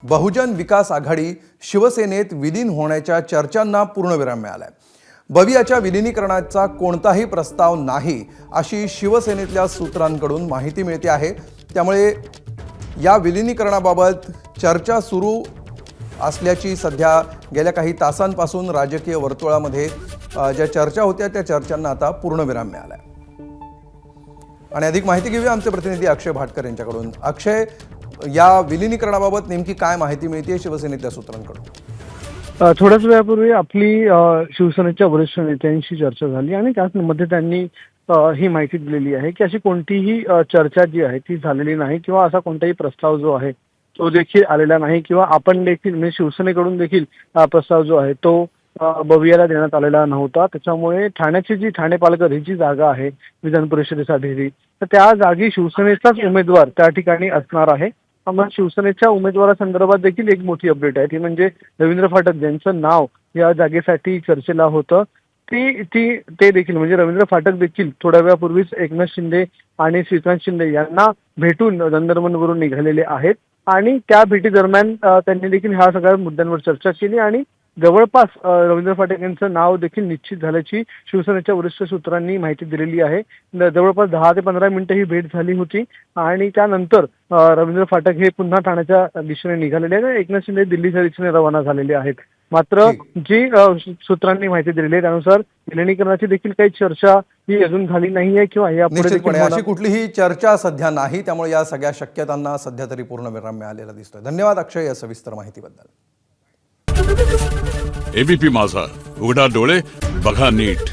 बहुजन विकास आघाडी शिवसेनेत विलीन होण्याच्या चर्चांना पूर्णविराम मिळालाय। बवियाच्या विलीनीकरणाचा कोणताही प्रस्ताव नाही अशी शिवसेनेतल्या सूत्रांकडून माहिती मिळते आहे। त्यामुळे या विलीनीकरणाबाबत चर्चा सुरू असल्याची सध्या गेल्या काही तासांपासून राजकीय वर्तुळामध्ये ज्या चर्चा होत्या त्या चर्चांना आता पूर्णविराम मिळाला आहे। आणि अधिक माहिती घेऊया आमचे प्रतिनिधी अक्षय भाटकर यांच्याकडून। अक्षय, या विलीनीकरणाबाबत नेमकी काय माहिती मिळते शिवसेनेतल्या सूत्रांकडून? थोड्याच वेळापूर्वी आपली शिवसेनेच्या वरिष्ठ नेत्यांशी चर्चा झाली आणि त्यामध्ये त्यांनी ही माहिती दिलेली आहे की अशी कोणतीही चर्चा जी आहे ती झालेली नाही किंवा असा कोणताही प्रस्ताव जो आहे तो देखील आलेला नाही किंवा आपण देखील म्हणजे शिवसेनेकडून देखील प्रस्ताव जो आहे तो बवियाला देण्यात आलेला नव्हता। त्याच्यामुळे ठाण्याची जी ठाणे पालघर ही जी जागा आहे विधान परिषदेसाठी, तर त्या जागी शिवसेनेचाच उमेदवार त्या ठिकाणी असणार आहे। मग शिवसेनेच्या उमेदवारासंदर्भात देखील एक मोठी अपडेट आहे, ती म्हणजे रवींद्र फाटक ज्यांचं नाव या जागेसाठी चर्चेला होतं ते देखील म्हणजे रवींद्र फाटक देखील थोड्या वेळापूर्वीच एकनाथ शिंदे आणि श्रीकांत शिंदे यांना भेटून नंदनवनवरून निघालेले आहेत आणि त्या भेटी दरम्यान त्यांनी देखील ह्या सगळ्या मुद्द्यांवर चर्चा केली आणि जवळपास रवींद्र फाटक यांचं नाव देखील निश्चित झाल्याची शिवसेनेच्या वरिष्ठ सूत्रांनी माहिती दिलेली आहे। जवळपास 10 ते 15 मिनिटं ही भेट झाली होती आणि त्यानंतर रवींद्र फाटक हे पुन्हा ठाण्याच्या दिशेने निघालेले आहेत, एकनाथ शिंदे दिल्लीच्या दिशेने रवाना झालेले आहेत। मात्र जी सूत्रांनी माहिती दिलेली आहे त्यानुसार विलीनीकरणाची देखील काही चर्चा ही अजून झाली नाहीये किंवा निश्चितपणे अशी कुठलीही चर्चा सध्या नाही। त्यामुळे या सगळ्या शक्यतांना सध्या तरी पूर्णविराम मिळालेला दिसतोय। धन्यवाद अक्षय या सविस्तर माहितीबद्दल। एबीपी माझा, उघडा डोळे बघा नीट।